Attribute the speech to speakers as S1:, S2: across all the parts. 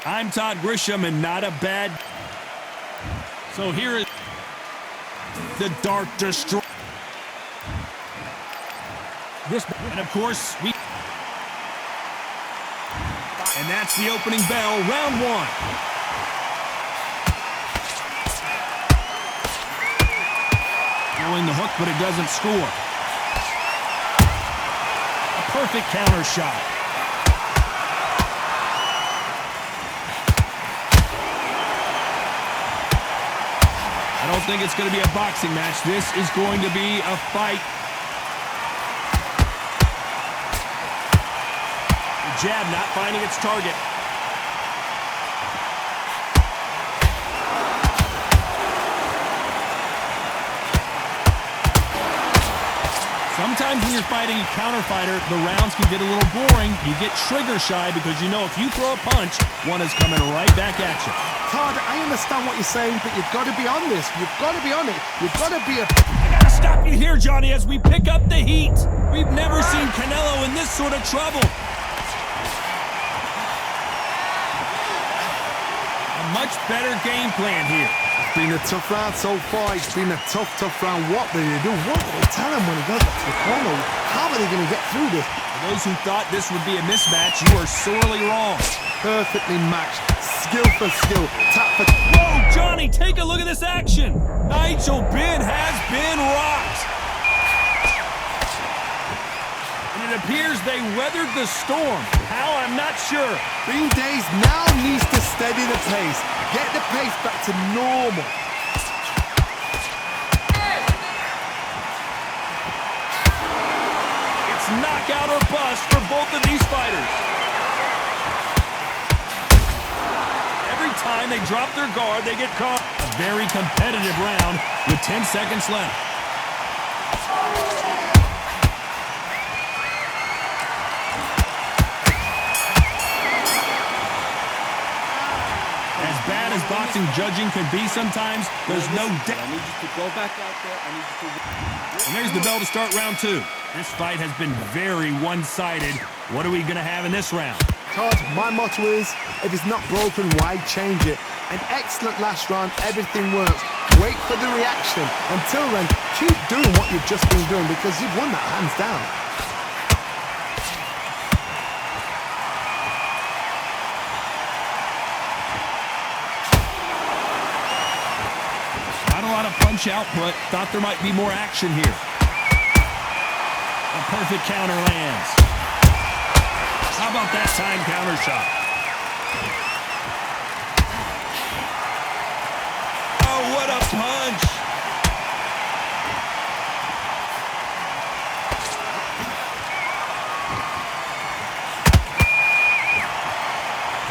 S1: I'm Todd Grisham, and not a bad... So here is the Dark Destroyer. And of course, and that's the opening bell, round one. Throwing the hook, but it doesn't score. A perfect counter shot. I don't think it's going to be a boxing match. This is going to be a fight. The jab not finding its target. Sometimes when you're fighting a counter fighter, the rounds can get a little boring. You get trigger shy because you know if you throw a punch, one is coming right back at you.
S2: Todd, I understand what you're saying, but you've got to be on this. You've got to be on it. You've got to be a...
S1: I gotta stop you here, Johnny, as we pick up the heat. We've never seen Canelo in this sort of trouble. A much better game plan here.
S2: It's been a tough round so far. It's been a tough round. What do they do? What do they tell him when he goes back to the corner? How are they going to get through this?
S1: For those who thought this would be a mismatch, you are sorely wrong.
S2: Perfectly matched. Skill for skill. Tap for...
S1: Whoa, Johnny, take a look at this action. Nigel Benn has been rocked. And it appears they weathered the storm. How, I'm not sure.
S2: Green Days now needs to steady the pace. Get the pace back to normal.
S1: It's knockout or bust for both of these fighters. Every time they drop their guard, they get caught. A very competitive round with 10 seconds left. As bad as boxing judging can be sometimes, there's no doubt.
S3: I need you to go back out there. I need you to...
S1: And there's the bell to start round two. This fight has been very one-sided. What are we going to have in this round?
S2: Todd, my motto is, if it's not broken, why change it? An excellent last round, everything works. Wait for the reaction. Until then, keep doing what you've just been doing because you've won that hands down.
S1: Not a lot of punch output. Thought there might be more action here. A perfect counter lands. How about that time counter shot? Oh, what a punch!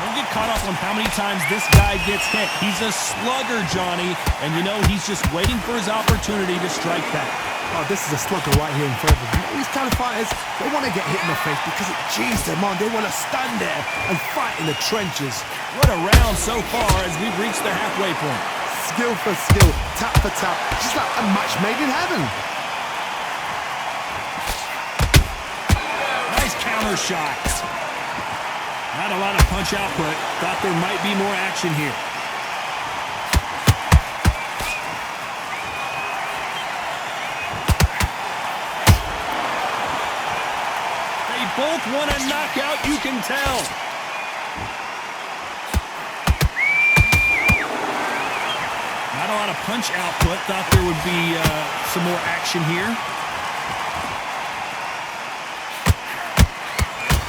S1: Don't get caught up on how many times this guy gets hit. He's a slugger, Johnny, and you know he's just waiting for his opportunity to strike back.
S2: Oh, this is a slugger right here in front of them. These kind of fighters, they want to get hit in the face because it cheers them on. They want to stand there and fight in the trenches.
S1: What a round so far as we've reached the halfway point.
S2: Skill for skill, tap for tap, just like a match made in heaven.
S1: Nice counter shot. Not a lot of punch output. Thought there might be more action here. They both want a knockout, you can tell. Not a lot of punch output. Thought there would be some more action here.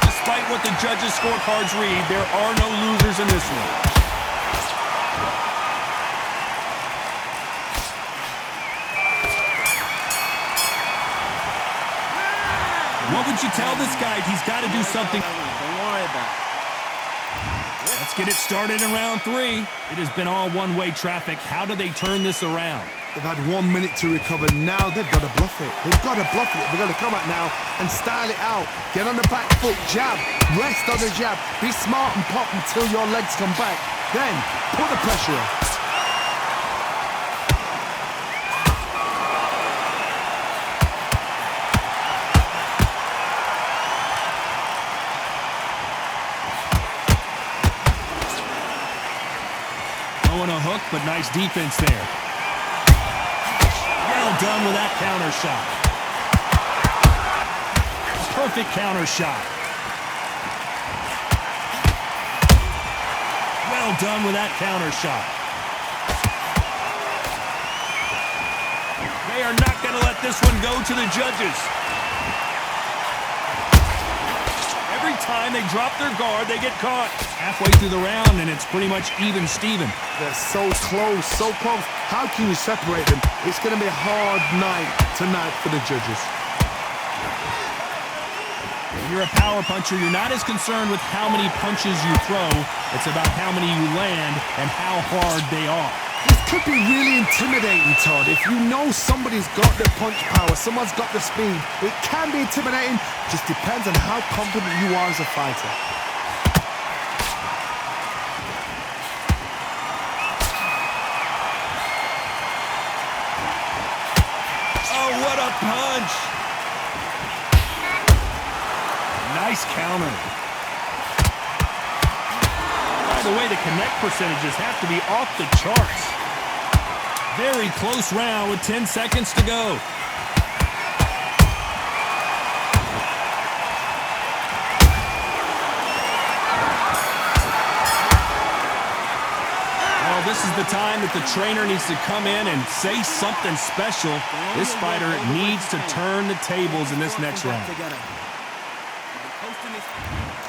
S1: Despite what the judges' scorecards read, there are no losers in this one. What would you tell this guy? He's got to do something.
S3: Don't worry about it.
S1: Let's get it started in round three. It has been all one-way traffic. How do they turn this around?
S2: They've had 1 minute to recover. Now they've got to bluff it. They've got to bluff it. They've got to come out now and style it out. Get on the back foot, jab, rest on the jab. Be smart and pop until your legs come back. Then put the pressure on.
S1: but nice defense there. Well done with that counter shot. Perfect counter shot. Well done with that counter shot. They are not going to let this one go to the judges. Every time they drop their guard, they get caught. Halfway through the round, and it's pretty much even Steven.
S2: They're so close, so close. How can you separate them? It's going to be a hard night tonight for the judges.
S1: When you're a power puncher, you're not as concerned with how many punches you throw. It's about how many you land and how hard they are.
S2: This could be really intimidating, Todd. If you know somebody's got the punch power, someone's got the speed, it can be intimidating. Just depends on how confident you are as a fighter.
S1: Oh, what a punch! Nice counter. By the way, the connect percentages have to be off the charts. Very close round with 10 seconds to go. Well, this is the time that the trainer needs to come in and say something special. This fighter needs to turn the tables in this next round.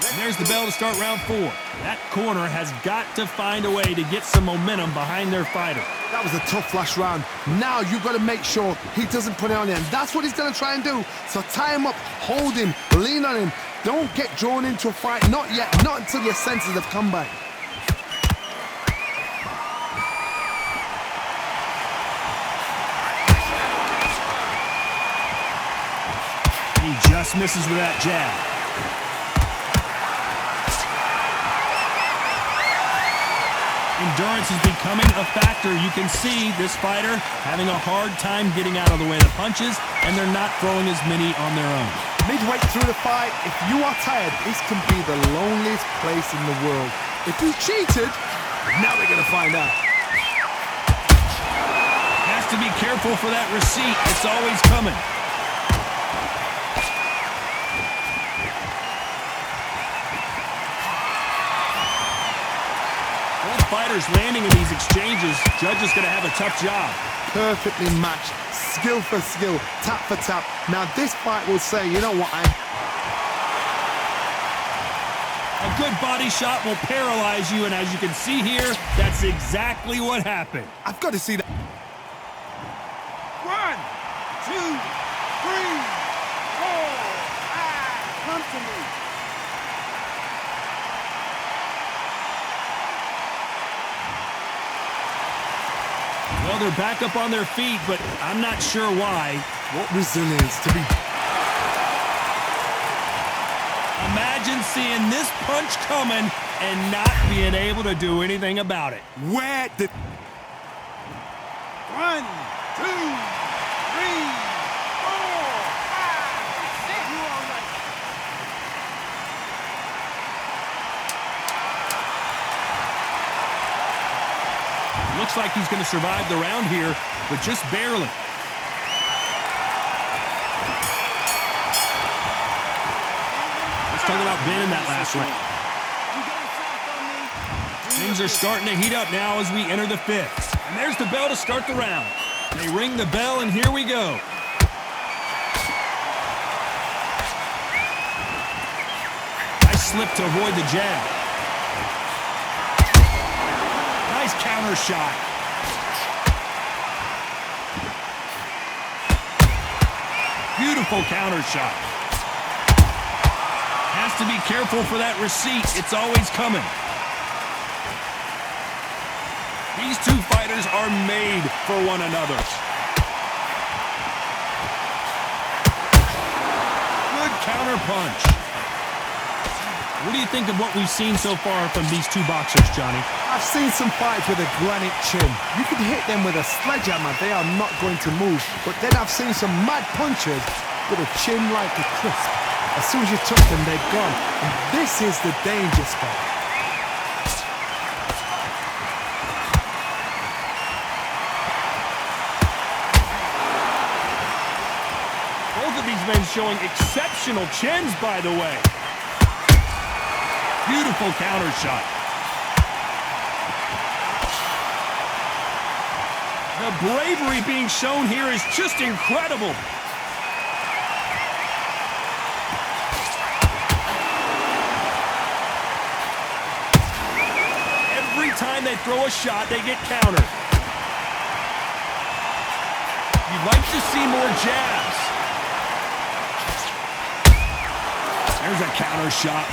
S1: And there's the bell to start round 4. That corner has got to find a way to get some momentum behind their fighter.
S2: That was a tough last round. Now you've got to make sure he doesn't put it on him. That's what he's going to try and do. So tie him up, hold him, lean on him. Don't get drawn into a fight. Not yet. Not until your senses have come back.
S1: He just misses with that jab. Endurance is becoming a factor. You can see this fighter having a hard time getting out of the way of the punches, and they're not throwing as many on their own.
S2: Midway through the fight, if you are tired, this can be the loneliest place in the world. If you cheated, now we're going to find out.
S1: Has to be careful for that receipt. It's always coming. Fighters landing in these exchanges, judges going to have a tough job.
S2: Perfectly matched, skill for skill, tap for tap. Now this fight will say, you know what,
S1: A good body shot will paralyze you, and as you can see here, that's exactly what happened.
S2: I've got to see that.
S3: 1, 2, 3, 4, 5. Come to me.
S1: Well, they're back up on their feet, but I'm not sure why.
S2: What resilience to be.
S1: Imagine seeing this punch coming and not being able to do anything about it.
S2: Where did...
S3: 1, 2, 3, 4, 5, 6. You all right?
S1: Looks like he's going to survive the round here, but just barely. Let's talk about Ben in that last round. Things are starting to heat up now as we enter the 5th. And there's the bell to start the round. They ring the bell, and here we go. I slipped to avoid the jab. Nice counter shot. Beautiful counter shot. Has to be careful for that receipt. It's always coming. These two fighters are made for one another. Good counter punch. What do you think of what we've seen so far from these two boxers, Johnny?
S2: I've seen some fights with a granite chin. You can hit them with a sledgehammer, they are not going to move. But then I've seen some mad punchers with a chin like a crisp. As soon as you touch them, they're gone. And this is the danger spot.
S1: Both of these men showing exceptional chins, by the way. Beautiful counter shot. The bravery being shown here is just incredible. Every time they throw a shot, they get countered. You'd like to see more jabs. There's a counter shot.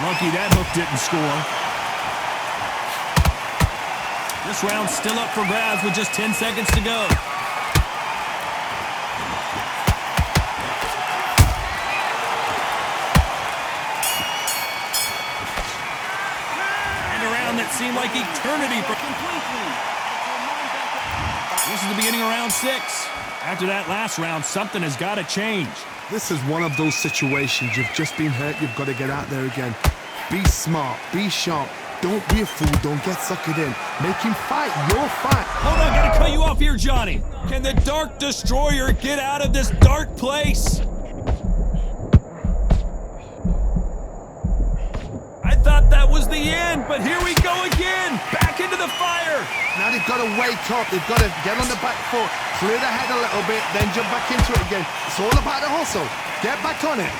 S1: Lucky that hook didn't score. This round's still up for grabs with just 10 seconds to go. And a round that seemed like eternity for... This is the beginning of round 6. After that last round, something has got to change.
S2: This is one of those situations. You've just been hurt. You've got to get out there again. Be smart. Be sharp. Don't be a fool. Don't get suckered in. Make him fight your fight.
S1: Hold on, gotta cut you off here, Johnny. Can the Dark Destroyer get out of this dark place? I thought that was the end, but here we go again. Back into the fire.
S2: Now they've got to wake up. They've got to get on the back foot, clear the head a little bit, then jump back into it again. It's all about the hustle. Get back on it.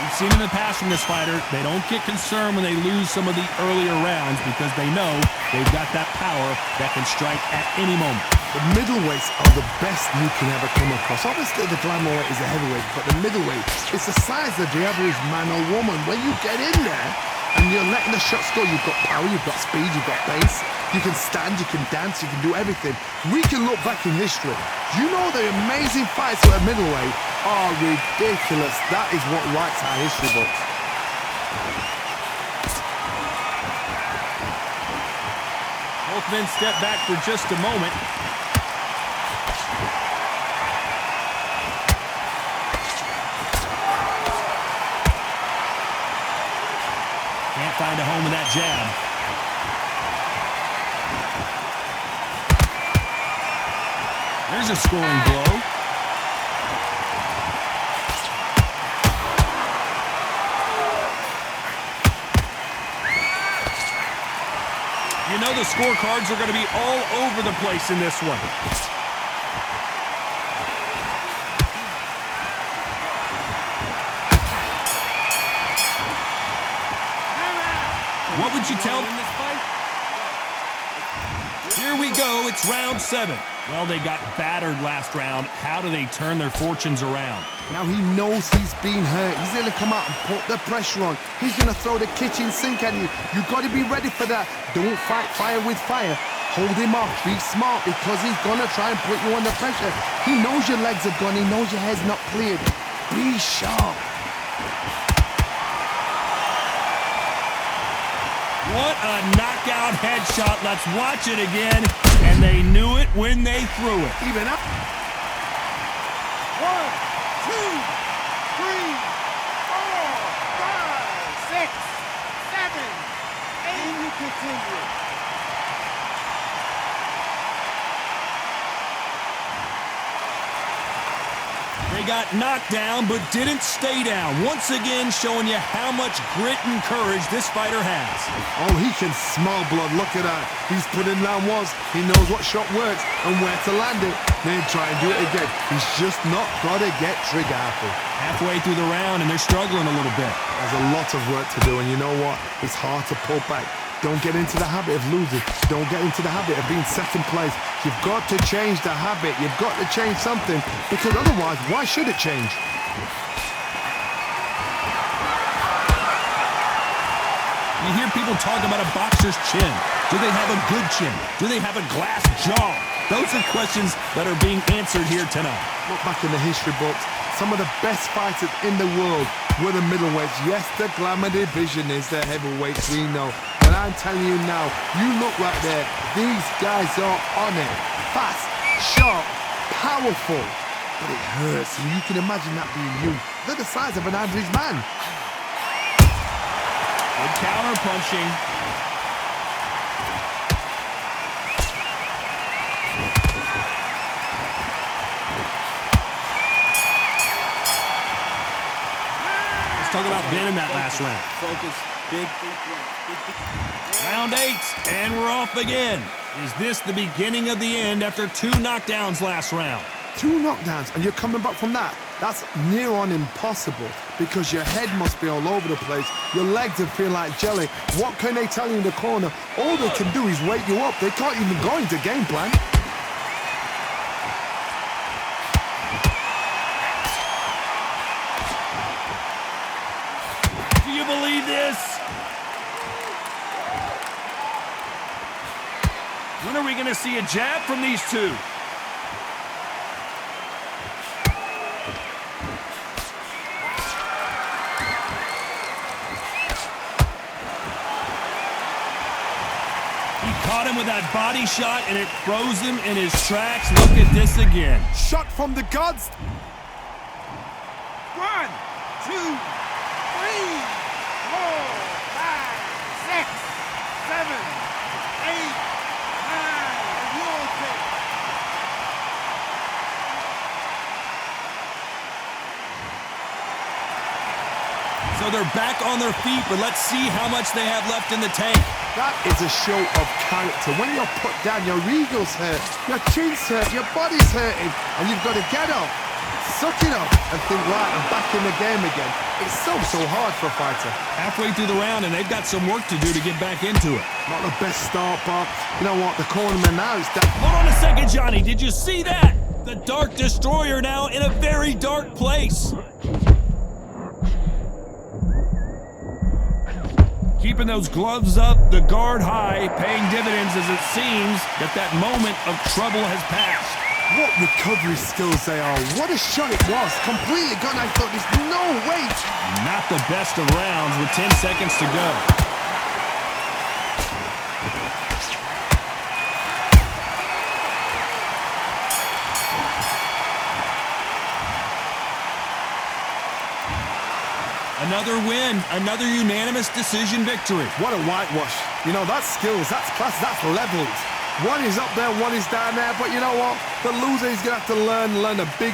S1: We've seen in the past from this fighter, they don't get concerned when they lose some of the earlier rounds because they know they've got that power that can strike at any moment.
S2: The middleweights are the best you can ever come across. Obviously, the glamour weight is a heavyweight, but the middleweight, it's the size of the average man or woman. When you get in there and you're letting the shots go, you've got power, you've got speed, you've got pace. You can stand, you can dance, you can do everything. We can look back in history. You know the amazing fights at middleweight are ridiculous. That is what writes our history books.
S1: Both men step back for just a moment. Can't find a home with that jab. There's a scoring blow. You know the scorecards are going to be all over the place in this one. What would you tell them in this fight? Here we go, it's round 7. Well, they got battered last round. How do they turn their fortunes around?
S2: Now he knows he's been hurt. He's going to come out and put the pressure on. He's going to throw the kitchen sink at you. You've got to be ready for that. Don't fight fire with fire. Hold him off. Be smart because he's going to try and put you under pressure. He knows your legs are gone. He knows your head's not cleared. Be sharp.
S1: What a knockout headshot. Let's watch it again. And they knew it when they threw it.
S2: Even up.
S3: 1, 2, 3, 4, 5, 6, 7, 8. And you continue.
S1: They got knocked down, but didn't stay down. Once again, showing you how much grit and courage this fighter has.
S2: Oh, he can smell blood. Look at that. He's put in round once. He knows what shot works and where to land it. Then try and do it again. He's just not got to get trigger happy.
S1: Halfway through the round, and they're struggling a little bit.
S2: There's a lot of work to do, and you know what? It's hard to pull back. Don't get into the habit of losing. Don't get into the habit of being second place. You've got to change the habit. You've got to change something, because otherwise, why should it change?
S1: You hear people talk about a boxer's chin. Do they have a good chin? Do they have a glass jaw? Those are questions that are being answered here tonight.
S2: Look back in the history books. Some of the best fighters in the world were the middleweights. Yes, the glamour division is the heavyweights, we know. But I'm telling you now, you look right there. These guys are on it. Fast, sharp, powerful. But it hurts, and you can imagine that being you. They're the size of an average man.
S1: Good counter punching. Let's talk about Ben in that last round.
S3: Focus. Big.
S1: Round 8, and we're off again. Is this the beginning of the end after 2 knockdowns last round?
S2: 2 knockdowns, and you're coming back from that. That's near on impossible because your head must be all over the place. Your legs will feel like jelly. What can they tell you in the corner? All they can do is wake you up. They can't even go into game plan.
S1: Do you believe this? When are we going to see a jab from these two? Caught him with that body shot, and it froze him in his tracks. Look at this again.
S2: Shot from the gods.
S3: 1, 2, 3, 4, 5, 6, 7, 8, 9. You okay?
S1: So they're back on their feet, but let's see how much they have left in the tank.
S2: That is a show of character. When you're put down, your ego's hurt, your chin's hurt, your body's hurting, and you've got to get up, suck it up, and think, right, I'm back in the game again. It's so hard for a fighter.
S1: Halfway through the round, and they've got some work to do to get back into it.
S2: Not the best start, but you know what? The cornerman now is that.
S1: Hold on a second, Johnny. Did you see that? The Dark Destroyer now in a very dark place. Keeping those gloves up, the guard high, paying dividends as it seems that moment of trouble has passed.
S2: What recovery skills they are. What a shot it was. Completely gone. I thought there's no way.
S1: Not the best of rounds with 10 seconds to go. Another win, another unanimous decision victory.
S2: What a whitewash. You know, that's skills, that's class, that's levels. One is up there, one is down there, but you know what? The loser is going to have to learn a big